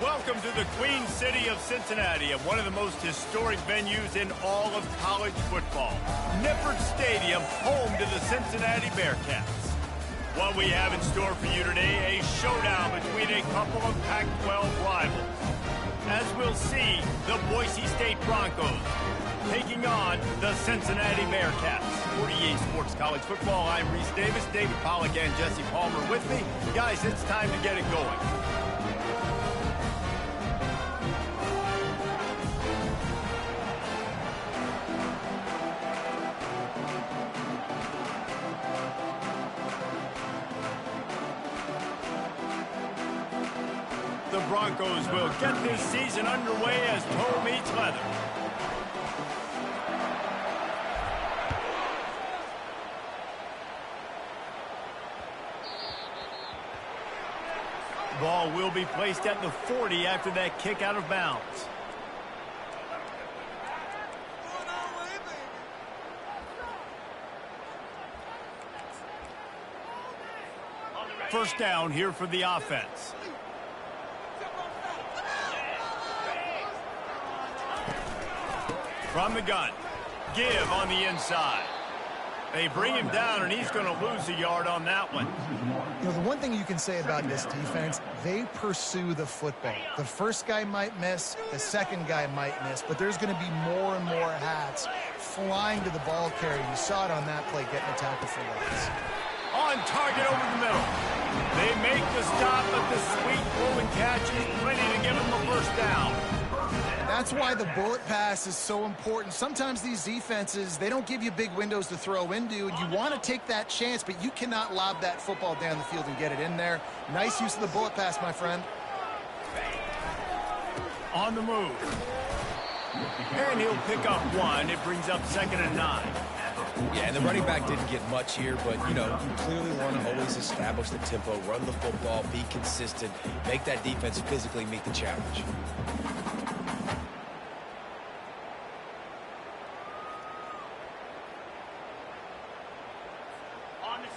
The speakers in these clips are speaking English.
Welcome to the Queen City of Cincinnati, and one of the most historic venues in all of college football. Nippert Stadium, home to the Cincinnati Bearcats. What we have in store for you today, a showdown between a couple of Pac-12 rivals. As we'll see, the Boise State Broncos taking on the Cincinnati Bearcats. 48 Sports College Football, I'm Reese Davis, David Pollack and Jesse Palmer with me. Guys, it's time to get it going. The Broncos will get this season underway as toe meets leather. Ball will be placed at the 40 after that kick out of bounds. First down here for the offense. From the gun, give on the inside. They bring him down, and he's going to lose a yard on that one. You know, the one thing you can say about this defense, they pursue the football. The first guy might miss, the second guy might miss, but there's going to be more and more hats flying to the ball carrier. You saw it on that play, getting a tackle for loss. On target over the middle. They make the stop, but the sweet throw and catch is plenty to give them the first down. That's why the bullet pass is so important. Sometimes these defenses, they don't give you big windows to throw into, and you want to take that chance, but you cannot lob that football down the field and get it in there. Nice use of the bullet pass, my friend. On the move. And he'll pick up one. It brings up 2nd and 9. Yeah, and the running back didn't get much here, but, you know, you clearly want to always establish the tempo, run the football, be consistent, make that defense physically meet the challenge.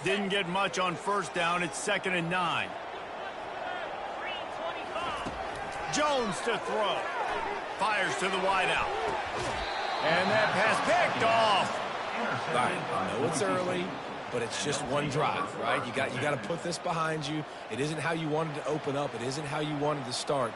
Didn't get much on first down. It's 2nd and 9. Jones to throw. Fires to the wideout. And that pass picked off. All right, I know it's early, but it's just one drive, right? You got to put this behind you. It isn't how you wanted to open up. It isn't how you wanted to start.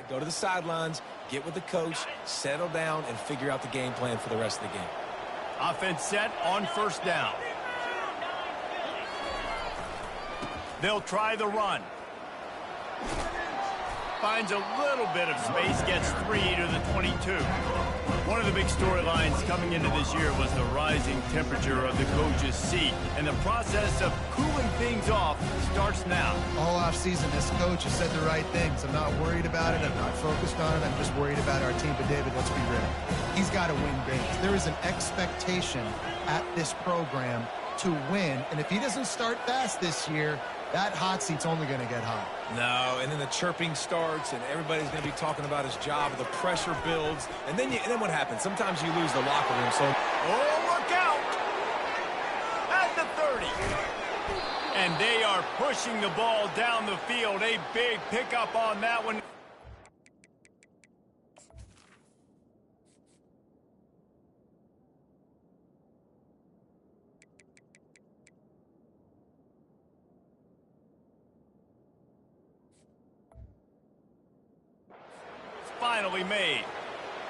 Go to the sidelines, get with the coach, settle down, and figure out the game plan for the rest of the game. Offense set on first down. They'll try the run. Finds a little bit of space, gets 3 to the 22. One of the big storylines coming into this year was the rising temperature of the coach's seat, and the process of cooling things off starts now. All offseason, this coach has said the right things. I'm not worried about it. I'm not focused on it. I'm just worried about our team. But, David, let's be real. He's got to win games. There is an expectation at this program to win, and if he doesn't start fast this year, that hot seat's only going to get hot. No, and then the chirping starts, and everybody's going to be talking about his job. The pressure builds, and then what happens? Sometimes you lose the locker room. So, oh, look out! At the 30. And they are pushing the ball down the field. A big pickup on that one. Finally made.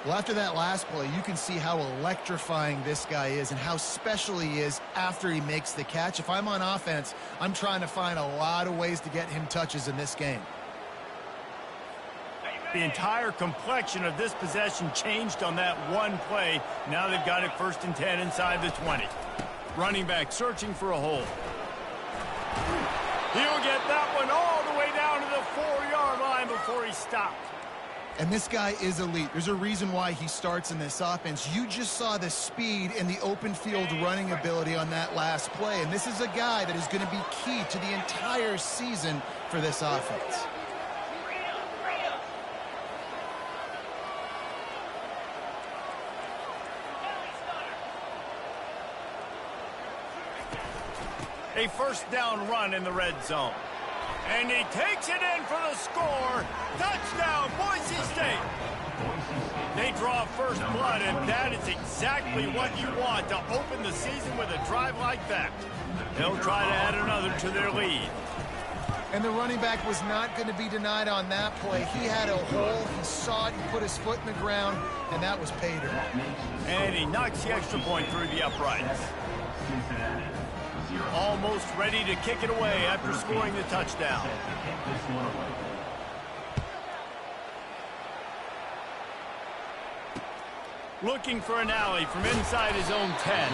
Well, after that last play, you can see how electrifying this guy is and how special he is after he makes the catch. If I'm on offense, I'm trying to find a lot of ways to get him touches in this game. The entire complexion of this possession changed on that one play. Now they've got it 1st and 10 inside the 20. Running back searching for a hole. He'll get that one all the way down to the 4-yard line before he stopped. And this guy is elite. There's a reason why he starts in this offense. You just saw the speed and the open field running ability on that last play. And this is a guy that is going to be key to the entire season for this offense. A first down run in the red zone. And he takes it in for the score. Touchdown, Boise State. They draw first blood, and that is exactly what you want to open the season with a drive like that. They'll try to add another to their lead. And the running back was not going to be denied on that play. He had a hole, he saw it, he put his foot in the ground, and that was pay dirt. And he knocks the extra point through the uprights. Almost ready to kick it away after scoring the touchdown. Looking for an alley from inside his own 10.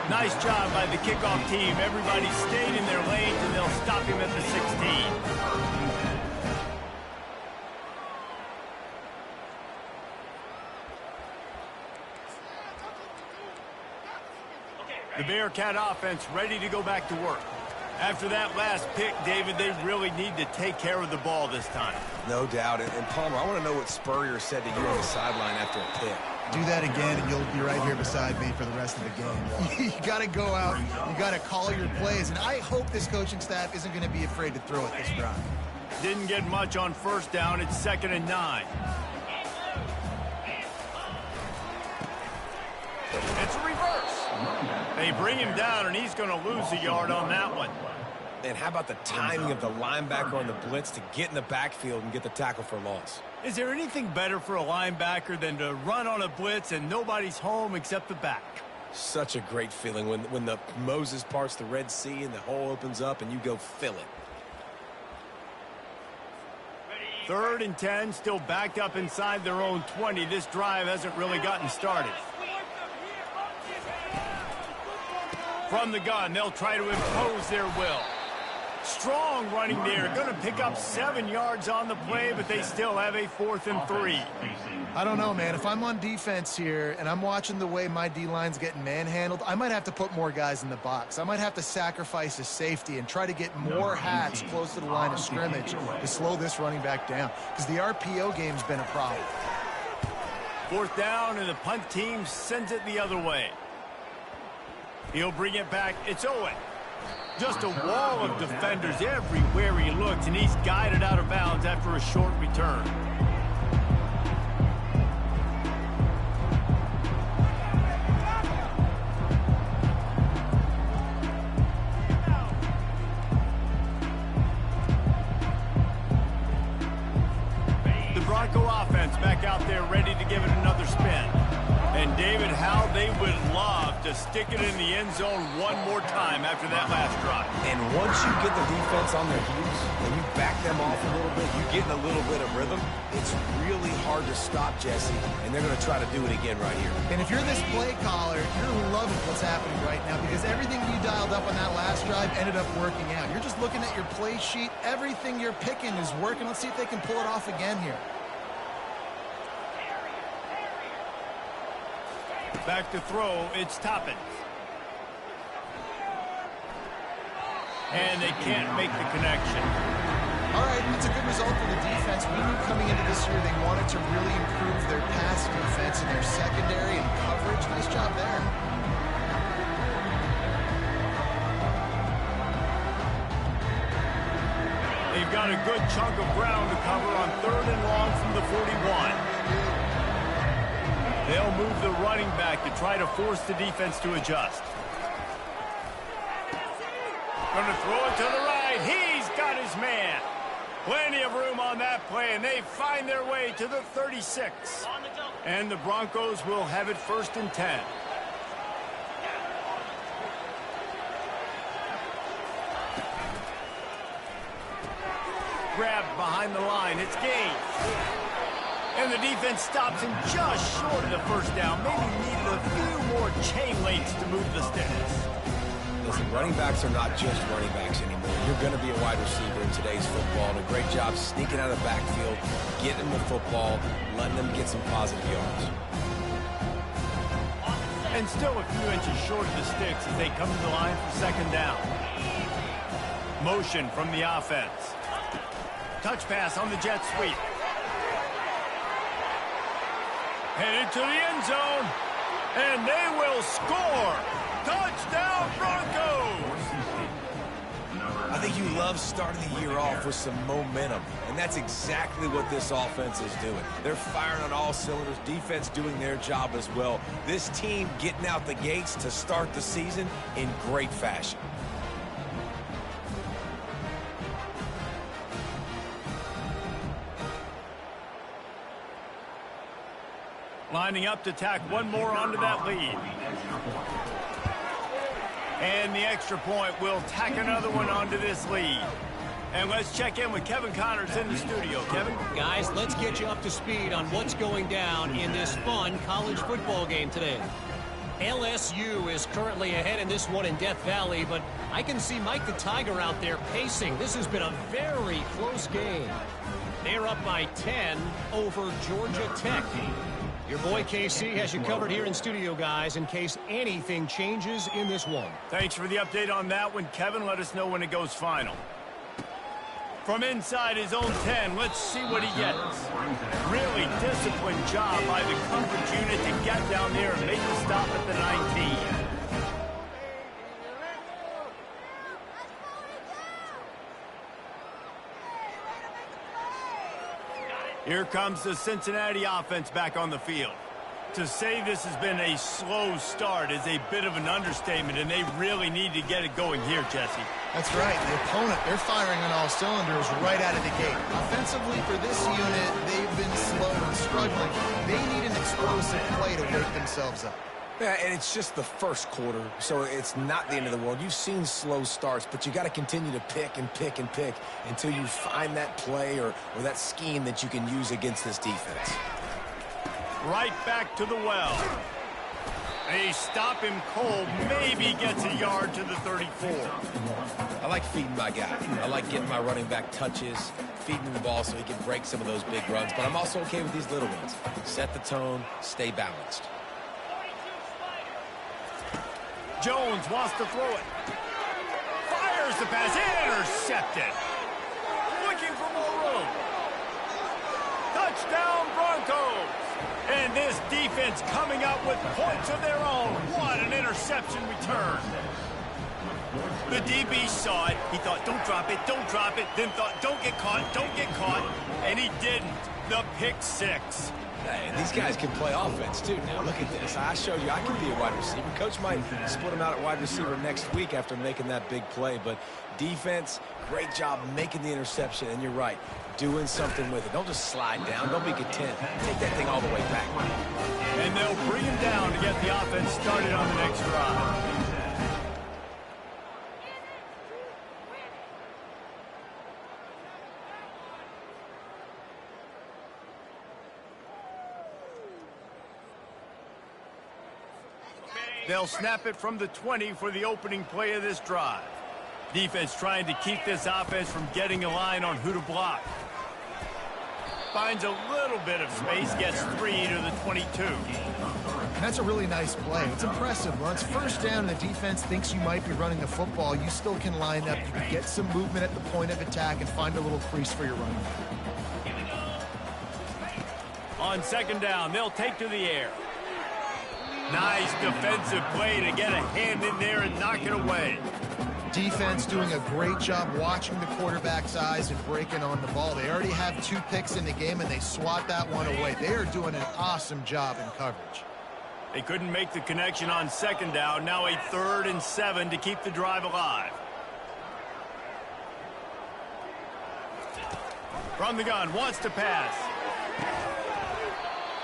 Nice job by the kickoff team. Everybody stayed in their lanes, and they'll stop him at the 16. The Bearcat offense ready to go back to work. After that last pick, David, they really need to take care of the ball this time. No doubt. And Palmer, I want to know what Spurrier said to you on the sideline after a pick. Do that again, and you'll be right here beside me for the rest of the game. You got to go out. You got to call your plays. And I hope this coaching staff isn't going to be afraid to throw it this drive. Didn't get much on first down. It's 2nd and 9. It's a reverse. They bring him down, and he's going to lose a yard on that one. And how about the timing of the linebacker on the blitz to get in the backfield and get the tackle for loss? Is there anything better for a linebacker than to run on a blitz and nobody's home except the back? Such a great feeling when the Moses parts the Red Sea and the hole opens up and you go fill it. 3rd and 10, still backed up inside their own 20. This drive hasn't really gotten started. From the gun, they'll try to impose their will. Strong running there. Going to pick up 7 yards on the play, but they still have a 4th and 3. I don't know, man. If I'm on defense here and I'm watching the way my D-line's getting manhandled, I might have to put more guys in the box. I might have to sacrifice a safety and try to get more hats close to the line of scrimmage to slow this running back down, because the RPO game's been a problem. 4th down, and the punt team sends it the other way. He'll bring it back. It's Owen. Just a wall of defenders everywhere he looks, and he's guided out of bounds after a short return. The Bronco offense back out there ready to give it another spin. And David, how they would love to stick it in the end zone one more time after that last drive. And once you get the defense on their heels and you back them off a little bit, you get in a little bit of rhythm, it's really hard to stop, Jesse, and they're going to try to do it again right here. And if you're this play caller, you're loving what's happening right now, because everything you dialed up on that last drive ended up working out. You're just looking at your play sheet. Everything you're picking is working. Let's see if they can pull it off again here. Back to throw, it's Toppin. And they can't make the connection. All right, that's a good result for the defense. We knew coming into this year they wanted to really improve their pass defense and their secondary and coverage. Nice job there. They've got a good chunk of ground to cover on 3rd and long from the 41. They'll move the running back to try to force the defense to adjust. Going to throw it to the right. He's got his man. Plenty of room on that play, and they find their way to the 36. And the Broncos will have it 1st and 10. Grabbed behind the line. It's Gaines. And the defense stops him just short of the first down. Maybe needed a few more chain links to move the sticks. Listen, running backs are not just running backs anymore. You're going to be a wide receiver in today's football. And a great job sneaking out of the backfield, getting the football, letting them get some positive yards. And still a few inches short of the sticks as they come to the line for 2nd down. Motion from the offense. Touch pass on the jet sweep. Headed to the end zone, and they will score. Touchdown, Broncos! You love starting the year off with some momentum, and that's exactly what this offense is doing. They're firing on all cylinders, defense doing their job as well. This team getting out the gates to start the season in great fashion. Lining up to tack one more onto that lead. And the extra point will tack another one onto this lead. And let's check in with Kevin Connors in the studio. Kevin? Guys, let's get you up to speed on what's going down in this fun college football game today. LSU is currently ahead in this one in Death Valley, but I can see Mike the Tiger out there pacing. This has been a very close game. They're up by 10 over Georgia Tech. Your boy KC has you covered here in studio, guys, in case anything changes in this one. Thanks for the update on that one, Kevin. Let us know when it goes final. From inside his own 10, let's see what he gets. Really disciplined job by the coverage unit to get down there and make the stop at the 19. Here comes the Cincinnati offense back on the field. To say this has been a slow start is a bit of an understatement, and they really need to get it going here, Jesse. That's right. The opponent, they're firing on all cylinders right out of the gate. Offensively, for this unit, they've been slow and struggling. They need an explosive play to wake themselves up. Yeah, and it's just the first quarter, so it's not the end of the world. You've seen slow starts, but you got to continue to pick and pick and pick until you find that play or that scheme that you can use against this defense. Right back to the well. They stop him cold, maybe gets a yard to the 34. I like feeding my guy. I like getting my running back touches, feeding him the ball so he can break some of those big runs, but I'm also okay with these little ones. Set the tone, stay balanced. Jones wants to throw it. Fires the pass. Intercepted. Looking for more room. Touchdown Broncos. And this defense coming up with points of their own. What an interception return. The DB saw it. He thought, don't drop it, don't drop it. Then thought, don't get caught, don't get caught. And he didn't. The pick six. Hey, these guys can play offense, too. Now, look at this. I showed you I can be a wide receiver. Coach might split him out at wide receiver next week after making that big play. But defense, great job making the interception. And you're right, doing something with it. Don't just slide down. Don't be content. Take that thing all the way back. And they'll bring him down to get the offense started on the next drive. They'll snap it from the 20 for the opening play of this drive. Defense trying to keep this offense from getting a line on who to block. Finds a little bit of space, gets 3 to the 22. That's a really nice play. It's impressive. Once first down, the defense thinks you might be running the football. You still can line up. You can get some movement at the point of attack and find a little crease for your running back. On second down, they'll take to the air. Nice defensive play to get a hand in there and knock it away. Defense doing a great job watching the quarterback's eyes and breaking on the ball. They already have 2 picks in the game, and they swat that one away. They are doing an awesome job in coverage. They couldn't make the connection on second down. Now a 3rd and 7 to keep the drive alive. From the gun, wants to pass.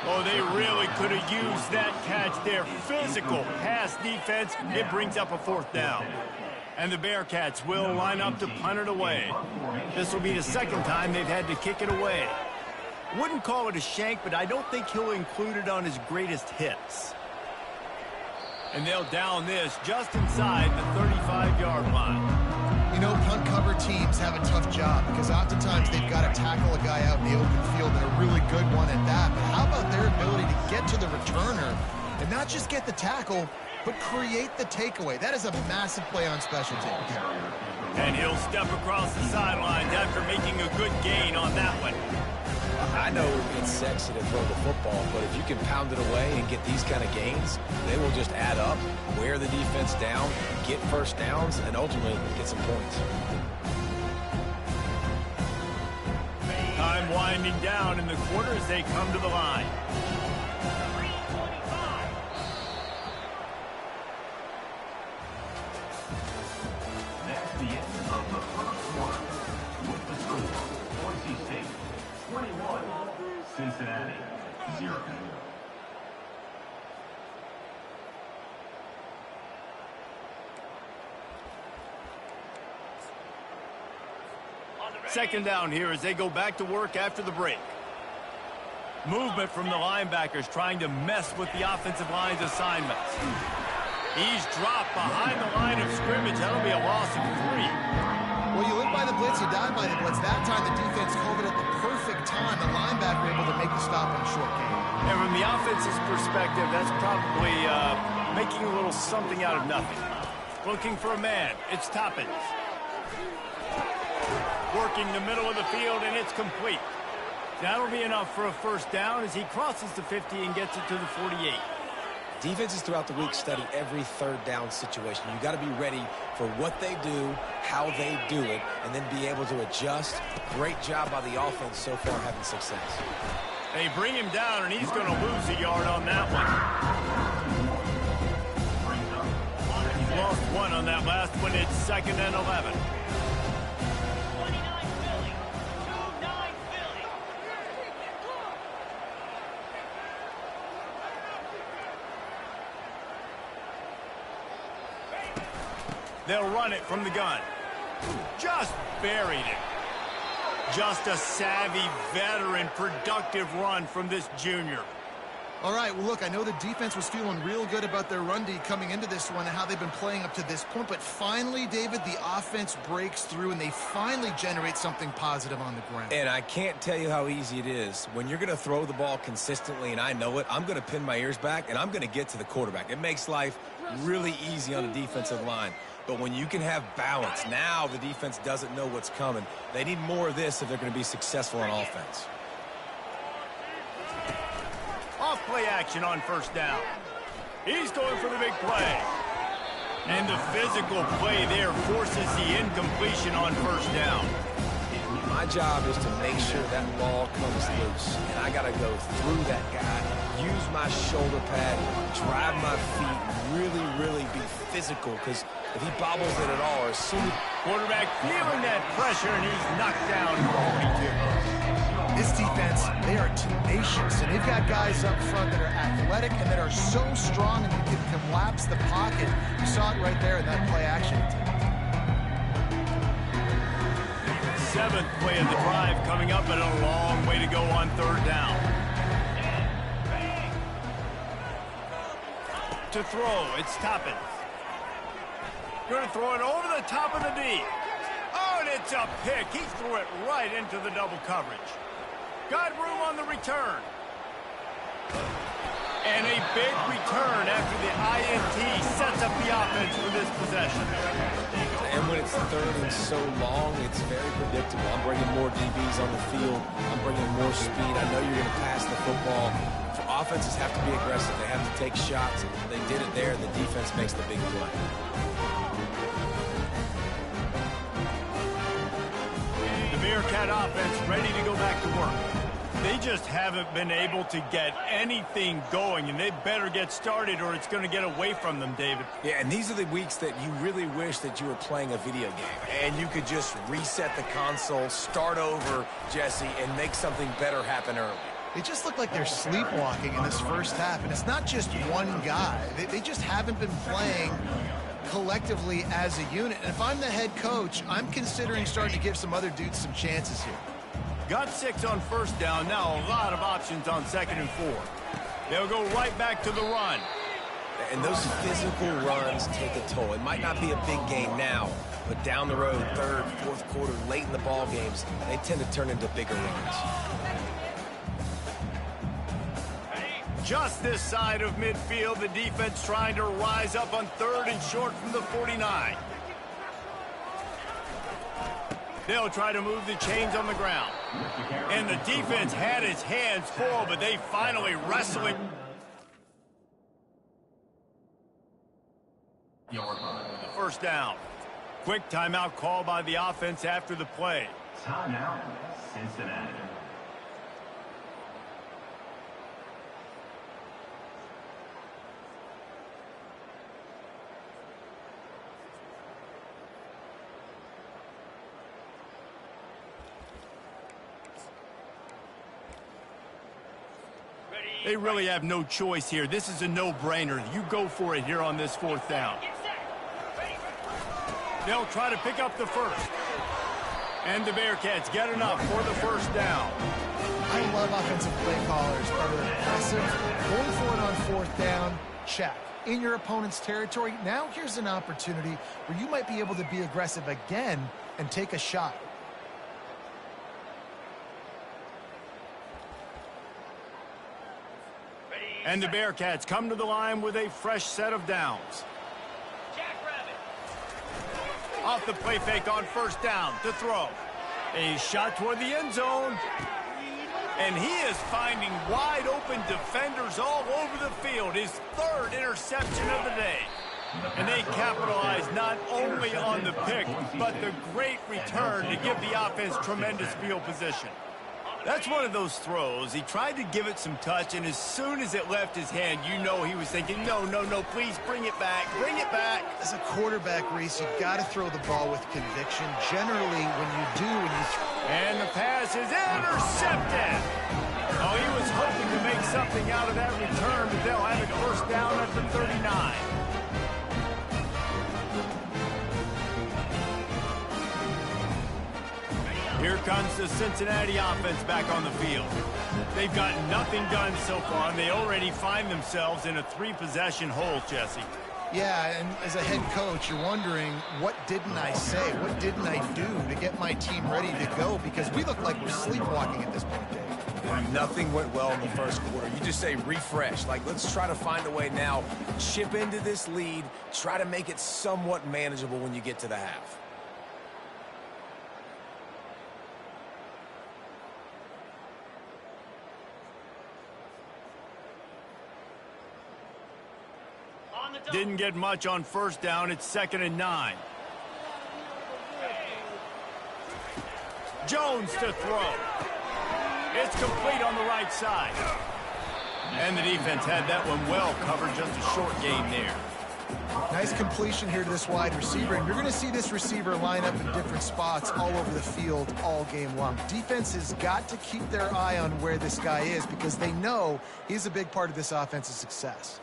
Oh, they really could have used that catch there. Physical pass defense. It brings up a 4th down. And the Bearcats will line up to punt it away. This will be the 2nd time they've had to kick it away. Wouldn't call it a shank, but I don't think he'll include it on his greatest hits. And they'll down this just inside the 35-yard line. You know, punt cover teams have a tough job because oftentimes they've got to tackle a guy out in the open field and a really good one at that. But how about their ability to get to the returner and not just get the tackle, but create the takeaway? That is a massive play on special teams. And he'll step across the sidelines after making a good gain on that one. I know it's sexy to throw the football, but if you can pound it away and get these kind of gains, they will just add up, wear the defense down, get first downs, and ultimately get some points. Time winding down in the quarter as they come to the line. That's the end of the first one. With the score, Boise State 21, Cincinnati 0. Second down here as they go back to work after the break. Movement from the linebackers trying to mess with the offensive line's assignments. He's dropped behind the line of scrimmage. That'll be a loss of 3. Well, you live by the blitz, you die by the blitz. That time the defense called it at the perfect time. The linebacker able to make the stop on a short game. And from the offense's perspective, that's probably making a little something out of nothing. Looking for a man. It's Toppins. Working the middle of the field, and it's complete. That'll be enough for a first down as he crosses the 50 and gets it to the 48. Defenses throughout the week study every third down situation. You got to be ready for what they do, how they do it, and then be able to adjust. Great job by the offense so far having success. They bring him down, and he's going to lose a yard on that one. He's lost 1 on that last one. It's 2nd and 11. They'll run it from the gun. Just buried it. Just a savvy, veteran, productive run from this junior. All right, well, look, I know the defense was feeling real good about their run D coming into this one and how they've been playing up to this point, but finally, David, the offense breaks through and they finally generate something positive on the ground. And I can't tell you how easy it is. When you're going to throw the ball consistently, and I know it, I'm going to pin my ears back, and I'm going to get to the quarterback. It makes life really easy on the defensive line. But when you can have balance, now the defense doesn't know what's coming. They need more of this if they're going to be successful on offense. Off play action on first down. He's going for the big play. And the physical play there forces the incompletion on first down. My job is to make sure that ball comes loose. And I got to go through that guy, use my shoulder pad, drive my feet, really be physical. Because if he bobbles it at all, or as soon as... Quarterback feeling that pressure, and he's knocked down for 42. This defense, they are tenacious, and they've got guys up front that are athletic and that are so strong and you can collapse the pocket. You saw it right there in that play action. 7th play of the drive coming up, and a long way to go on third down. To throw, it's Toppins. Going to throw it over the top of the D. Oh, and it's a pick. He threw it right into the double coverage. Got room on the return. And a big return after the INT sets up the offense for this possession. And when it's third and so long, it's very predictable. I'm bringing more DBs on the field. I'm bringing more speed. I know you're going to pass the football. Offenses have to be aggressive. They have to take shots. They did it there. The defense makes the big play. The Bearcat offense ready to go back to work. They just haven't been able to get anything going, and they better get started or it's going to get away from them, David. Yeah, and these are the weeks that you really wish that you were playing a video game and you could just reset the console, start over, Jesse, and make something better happen early. They just look like they're sleepwalking in this first half, and it's not just one guy. They just haven't been playing collectively as a unit. And if I'm the head coach, I'm considering starting to give some other dudes some chances here. Got 6 on first down. Now a lot of options on 2nd and 4. They'll go right back to the run. And those physical runs take a toll. It might not be a big game now, but down the road, third, fourth quarter, late in the ball games, they tend to turn into bigger runs. Just this side of midfield, the defense trying to rise up on 3rd and short from the 49. They'll try to move the chains on the ground. And the defense had its hands full, but they finally wrestle it. The first down. Quick timeout call by the offense after the play. Timeout, Cincinnati. They really have no choice here. This is a no-brainer. You go for it here on this 4th down. They'll try to pick up the first. And the Bearcats get enough for the 1st down. I love offensive play callers that are aggressive. Going for it on 4th down, check. In your opponent's territory, now here's an opportunity where you might be able to be aggressive again and take a shot. And the Bearcats come to the line with a fresh set of downs. Off the play fake on 1st down to throw. A shot toward the end zone. And he is finding wide open defenders all over the field. His 3rd interception of the day. And they capitalize not only on the pick, but the great return to give the offense tremendous field position. That's one of those throws. He tried to give it some touch, and as soon as it left his hand, you know he was thinking, no, no, no, please bring it back, bring it back. As a quarterback, Reese, you've got to throw the ball with conviction. Generally, when you do, And the pass is intercepted. Oh, he was hoping to make something out of that return, but they'll have it 1st down at the 39. Here comes the Cincinnati offense back on the field. They've got nothing done so far, and they already find themselves in a 3-possession hole, Jesse. Yeah, and as a head coach, you're wondering, what didn't I say? What didn't I do to get my team ready to go? Because we look like we're sleepwalking at this point, Dave. Nothing went well in the 1st quarter. You just say refresh. Like, let's try to find a way now. Chip into this lead. Try to make it somewhat manageable when you get to the half. Didn't get much on 1st down. It's 2nd and 9. Jones to throw. It's complete on the right side. And the defense had that one well covered. Just a short gain there. Nice completion here to this wide receiver. And you're going to see this receiver line up in different spots all over the field all game long. Defense has got to keep their eye on where this guy is because they know he's a big part of this offense's success.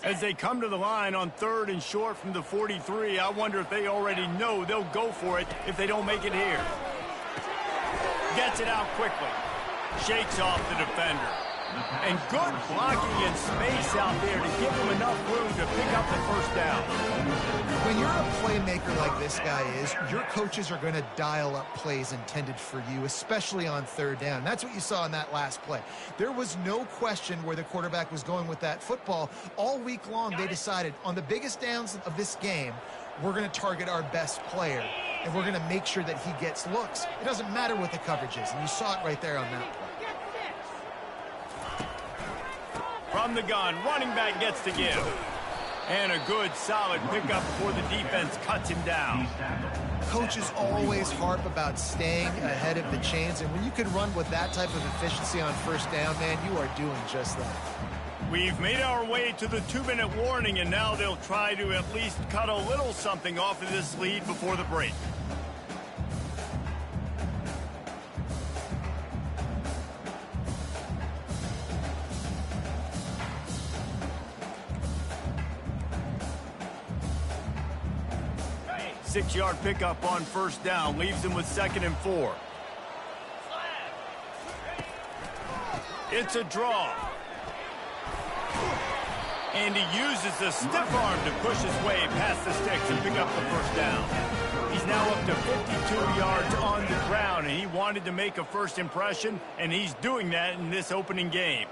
As they come to the line on 3rd and short from the 43, I wonder if they already know they'll go for it if they don't make it here. Gets it out quickly. Shakes off the defender. And good blocking in space out there to give him enough room to pick up the 1st down. When you're a playmaker like this guy is, your coaches are going to dial up plays intended for you, especially on 3rd down. And that's what you saw in that last play. There was no question where the quarterback was going with that football. All week long, they decided on the biggest downs of this game, we're going to target our best player, and we're going to make sure that he gets looks. It doesn't matter what the coverage is, and you saw it right there on that play. From the gun, running back gets to give. And a good, solid pickup before the defense cuts him down. Coaches always harp about staying ahead of the chains, and when you can run with that type of efficiency on 1st down, man, you are doing just that. We've made our way to the 2-minute warning, and now they'll try to at least cut a little something off of this lead before the break. Six-yard pickup on 1st down leaves him with 2nd and 4. It's a draw. And he uses the stiff arm to push his way past the sticks and pick up the 1st down. He's now up to 52 yards on the ground, and he wanted to make a first impression, and he's doing that in this opening game.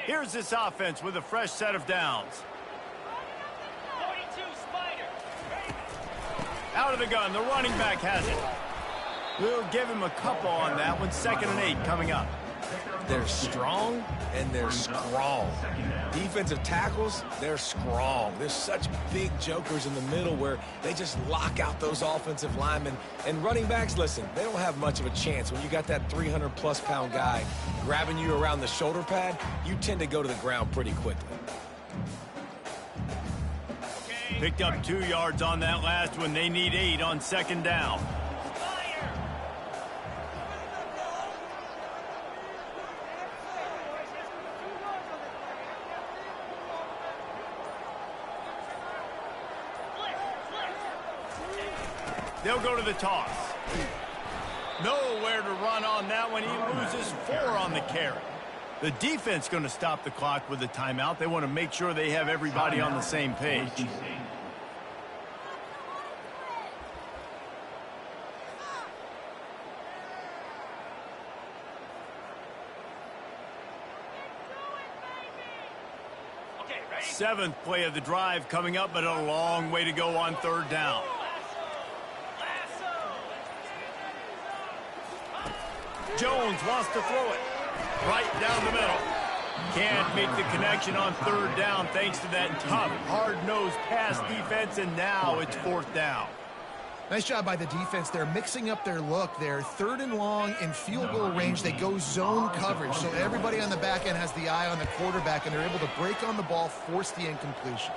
Here's this offense with a fresh set of downs. 42 Spider. Out of the gun, the running back has it. We'll give him a couple on that one. 2nd and 8 coming up. They're strong and they're strong. Defensive tackles, they're strong. There's such big jokers in the middle where they just lock out those offensive linemen. And running backs, listen, they don't have much of a chance. When you got that 300-plus pound guy grabbing you around the shoulder pad, you tend to go to the ground pretty quickly. Picked up 2 yards on that last one. They need 8 on second down. They'll go to the toss. Nowhere to run on that one. He loses 4 on the carry. The defense going to stop the clock with a timeout. They want to make sure they have everybody on the same page. Seventh play of the drive coming up, but a long way to go on third down. Jones wants to throw it right down the middle. Can't make the connection on third down thanks to that tough, hard-nosed pass defense, and now it's fourth down. Nice job by the defense. They're mixing up their look. They're third and long in field goal range. They go zone coverage, so everybody on the back end has the eye on the quarterback, and they're able to break on the ball, force the incompletion.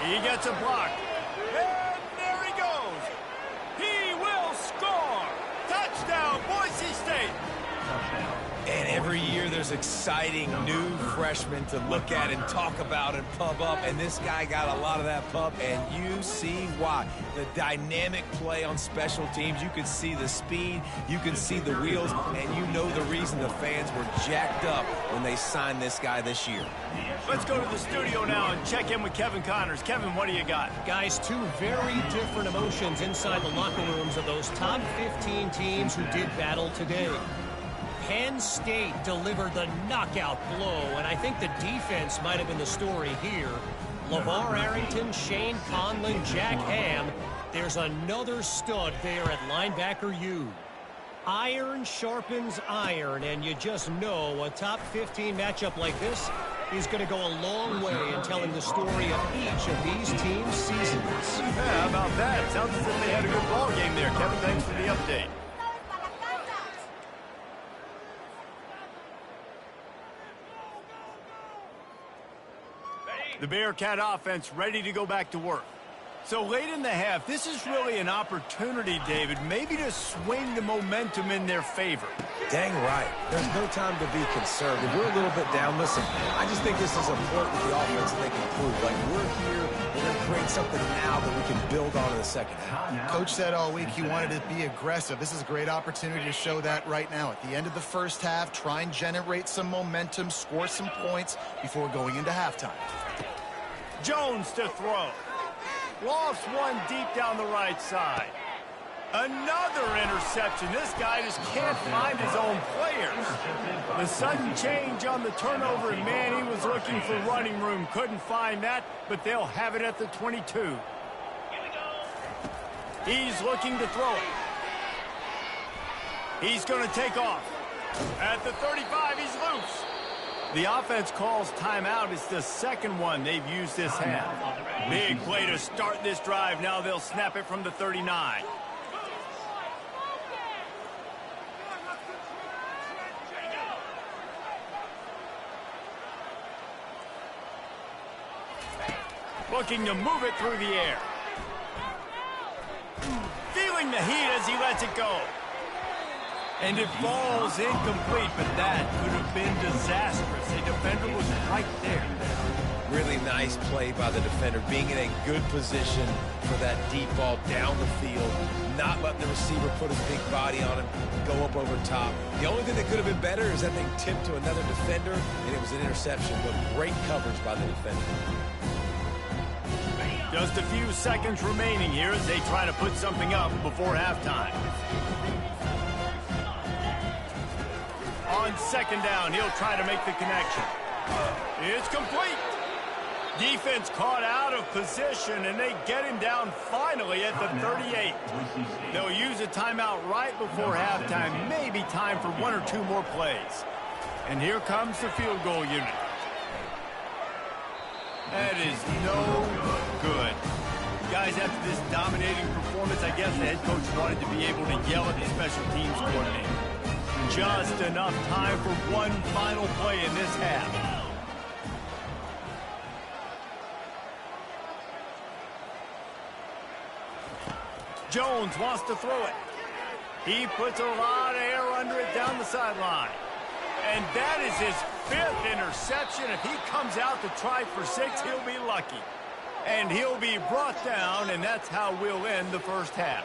He gets a block. And there he goes. He will score. Touchdown, Boise State. And every year there's exciting new freshmen to look at and talk about and pump up. And this guy got a lot of that pump, and you see why. The dynamic play on special teams. You can see the speed. You can see the wheels. And you know the reason the fans were jacked up when they signed this guy this year. Let's go to the studio now and check in with Kevin Connors. Kevin, what do you got? Guys, 2 very different emotions inside the locker rooms of those top 15 teams who did battle today. Penn State delivered the knockout blow, and I think the defense might have been the story here. LeVar Arrington, Shane Conlon, Jack Ham. There's another stud there at linebacker U. Iron sharpens iron, and you just know a top 15 matchup like this is going to go a long way in telling the story of each of these teams' seasons. Yeah, how about that? Sounds as if they had a good ball game there. Kevin, thanks for the update. The Bearcat offense ready to go back to work. So late in the half, this is really an opportunity, David, maybe to swing the momentum in their favor. Dang right. There's no time to be conservative. We're a little bit down. Listen, I just think this is a point with the offense they can improve. Like, we're here, we're going to create something now that we can build on in the second half. Coach said all week he wanted to be aggressive. This is a great opportunity to show that right now. At the end of the first half, try and generate some momentum, score some points before going into halftime. Jones to throw. Lost one deep down the right side. Another interception. This guy just can't find his own players. The sudden change on the turnover, and man, he was looking for running room. Couldn't find that, but they'll have it at the 22. He's looking to throw it. He's going to take off. At the 35, he's loose. The offense calls timeout. It's the second one they've used this half. Big play to start this drive. Now they'll snap it from the 39. Looking to move it through the air. Feeling the heat as he lets it go. And it falls incomplete, but that could have been disastrous. The defender was right there. Really nice play by the defender, being in a good position for that deep ball down the field, not letting the receiver put his big body on him, go up over top. The only thing that could have been better is that thing tipped to another defender, and it was an interception, but great coverage by the defender. Just a few seconds remaining here as they try to put something up before halftime. On second down, he'll try to make the connection. It's complete. Defense caught out of position, and they get him down finally at the 38. They'll use a timeout right before halftime, maybe time for 1 or 2 more plays. And here comes the field goal unit. That is no good. Guys, after this dominating performance, I guess the head coach wanted to be able to yell at the special teams coordinator. Just enough time for one final play in this half. Jones wants to throw it. He puts a lot of air under it down the sideline. And that is his 5th interception. If he comes out to try for 6, he'll be lucky. And he'll be brought down, and that's how we'll end the first half.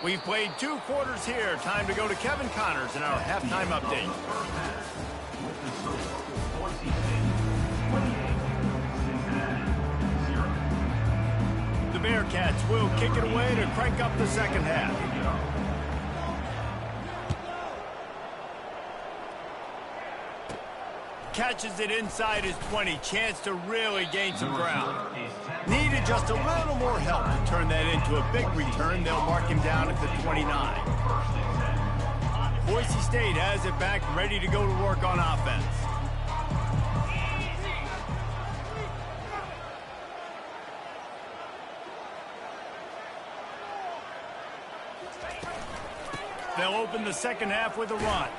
We've played 2 quarters here. Time to go to Kevin Connors in our halftime update. The Bearcats will kick it away to crank up the second half. Catches it inside his 20. Chance to really gain some ground. Needed just a little more help to turn that into a big return. They'll mark him down at the 29. Boise State has it back, ready to go to work on offense. They'll open the second half with a run.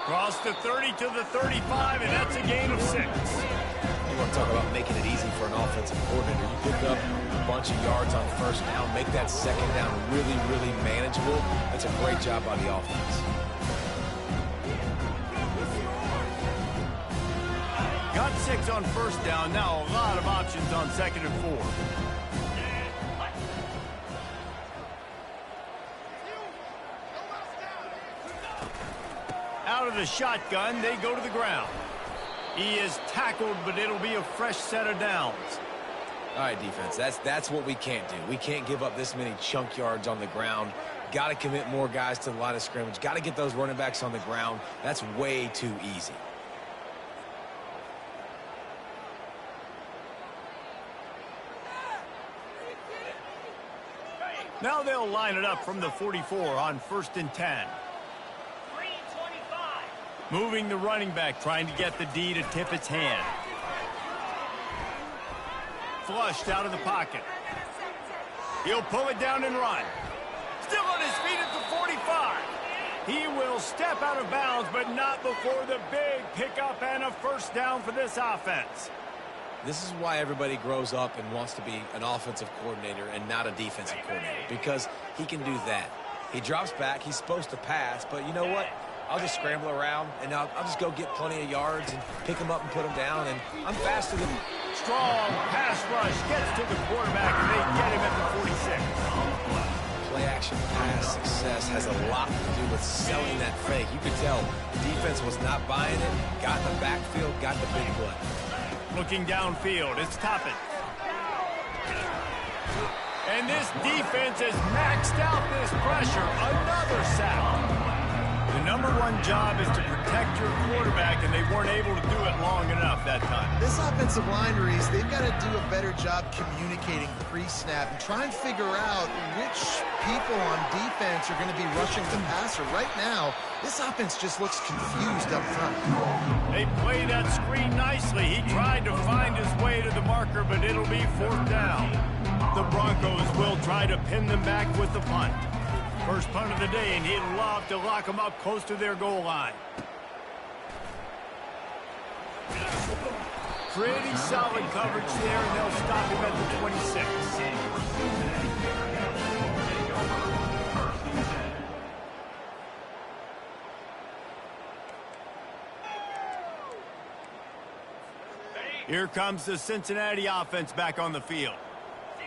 Cross the 30 to the 35, and that's a gain of 6. You want to talk about making it easy for an offensive coordinator. You pick up a bunch of yards on first down, make that second down really, really manageable. That's a great job by the offense. Got 6 on first down. Now a lot of options on 2nd and 4. Out of the shotgun, they go to the ground. He is tackled, but it'll be a fresh set of downs. All right, defense, that's what we can't do. We can't give up this many chunk yards on the ground. Got to commit more guys to the line of scrimmage. Got to get those running backs on the ground. That's way too easy. Now they'll line it up from the 44 on 1st and 10. Moving the running back, trying to get the D to tip its hand. Flushed out of the pocket. He'll pull it down and run. Still on his feet at the 45. He will step out of bounds, but not before the big pickup and a first down for this offense. This is why everybody grows up and wants to be an offensive coordinator and not a defensive coordinator, because he can do that. He drops back. He's supposed to pass, but you know what? I'll just scramble around, and I'll just go get plenty of yards and pick them up and put them down, and I'm faster than... Strong pass rush gets to the quarterback, and they get him at the 46. Play-action pass success has a lot to do with selling that fake. You could tell the defense was not buying it, got in the backfield, got the big play. Looking downfield, it's Toppin. And this defense has maxed out this pressure. Another sack. The number 1 job is to protect your quarterback, and they weren't able to do it long enough that time. This offensive line, Reese, they've got to do a better job communicating pre-snap and try and figure out which people on defense are going to be rushing the passer. Right now, this offense just looks confused up front. They play that screen nicely. He tried to find his way to the marker, but it'll be 4th down. The Broncos will try to pin them back with the punt. First punt of the day, and he'd love to lock them up close to their goal line. Pretty solid coverage there, and they'll stop him at the 26. Here comes the Cincinnati offense back on the field.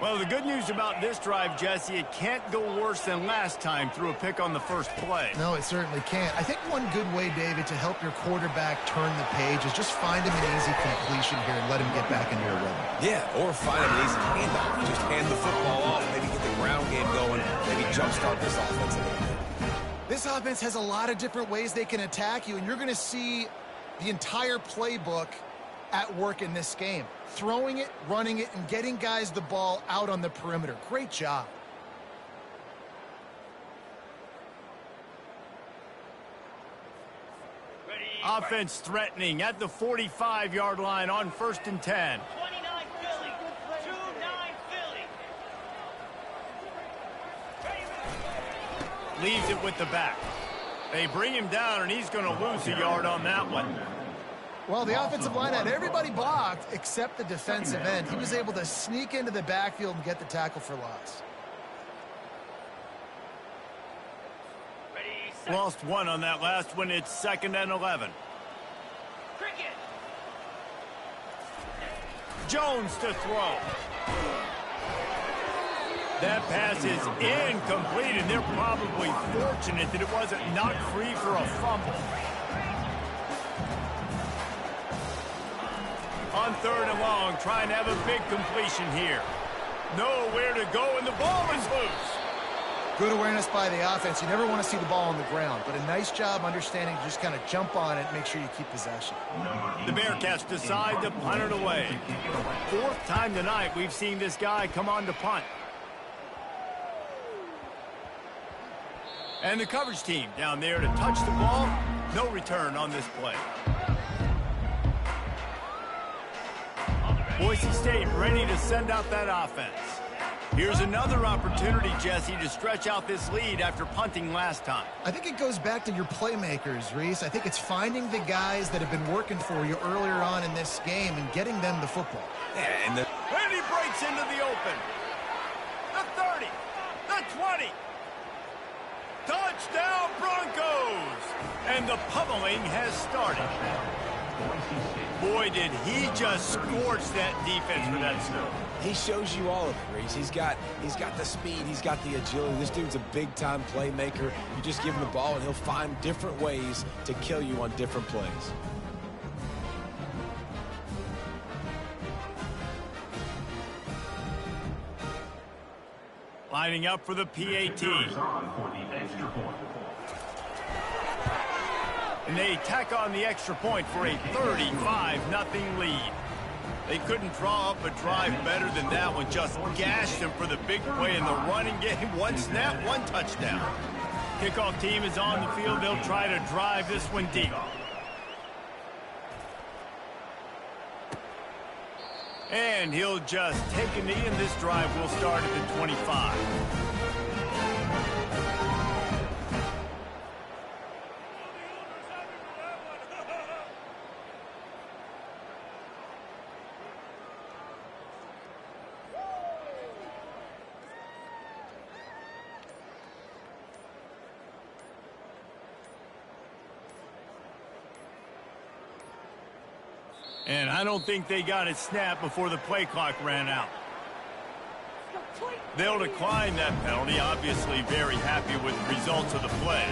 Well, the good news about this drive, Jesse, it can't go worse than last time through a pick on the first play. No, it certainly can't. I think one good way, David, to help your quarterback turn the page is just find him an easy completion here and let him get back into a rhythm. Yeah, or find him an easy handoff. Just hand the football off, maybe get the ground game going, maybe jumpstart this offense a little bit. This This offense has a lot of different ways they can attack you, and you're going to see the entire playbook at work in this game. Throwing it, running it, and getting guys the ball out on the perimeter. Great job. Offense threatening at the 45-yard line on 1st and 10. 29 Philly. 2-9 Philly. Leaves it with the back. They bring him down, and he's going to lose a yard on that one. Well, the offensive line had everybody blocked except the defensive end. He was able to sneak into the backfield and get the tackle for loss. Ready, set. Lost one on that last one. It's 2nd and 11. Cricket. Jones to throw. That pass is incomplete, and they're probably fortunate that it wasn't knocked free for a fumble. On 3rd and long, trying to have a big completion here. Nowhere to go, and the ball is loose. Good awareness by the offense. You never want to see the ball on the ground, but a nice job understanding to just kind of jump on it and make sure you keep possession. The Bearcats decide to punt it away. 4th time tonight we've seen this guy come on to punt. And the coverage team down there to touch the ball. No return on this play. Boise State ready to send out that offense. Here's another opportunity, Jesse, to stretch out this lead after punting last time. I think it goes back to your playmakers, Reese. I think it's finding the guys that have been working for you earlier on in this game and getting them the football. And he breaks into the open. The 30, the 20. Touchdown, Broncos! And the pummeling has started. Boy, did he just scorch that defense for that score. He shows you all of it, Reese. He's got the speed, he's got the agility. This dude's a big-time playmaker. You just give him the ball, and he'll find different ways to kill you on different plays. Lining up for the PAT. And they tack on the extra point for a 35-0 lead. They couldn't draw up a drive better than that one. Just gashed them for the big play in the running game. One snap, one touchdown. Kickoff team is on the field. They'll try to drive this one deep. And he'll just take a knee, and this drive will start at the 25. And I don't think they got it snapped before the play clock ran out. They'll decline that penalty, obviously very happy with the results of the play.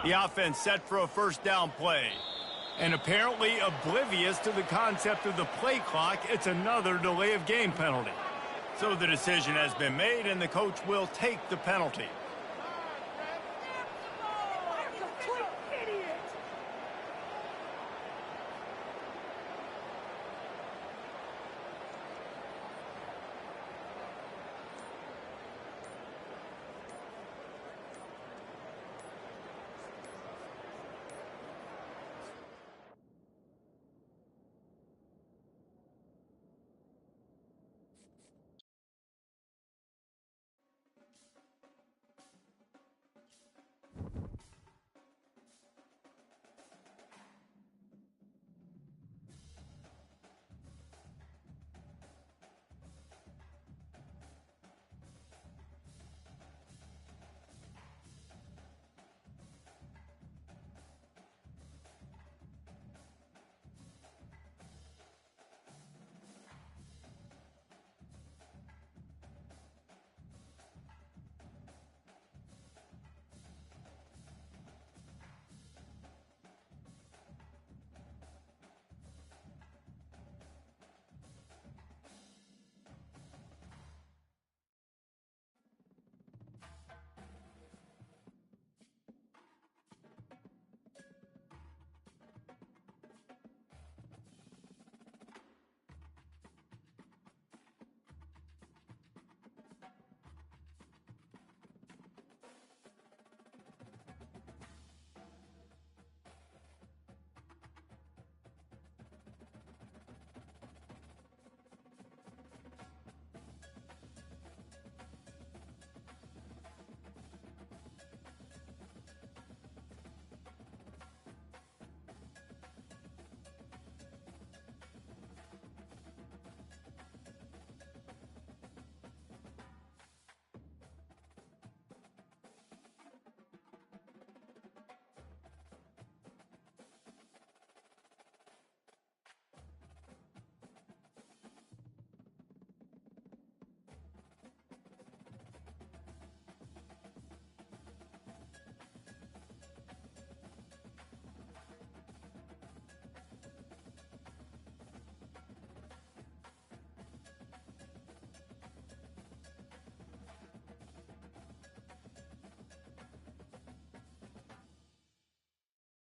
The offense set for a first down play. And apparently oblivious to the concept of the play clock, it's another delay of game penalty. So the decision has been made, and the coach will take the penalty.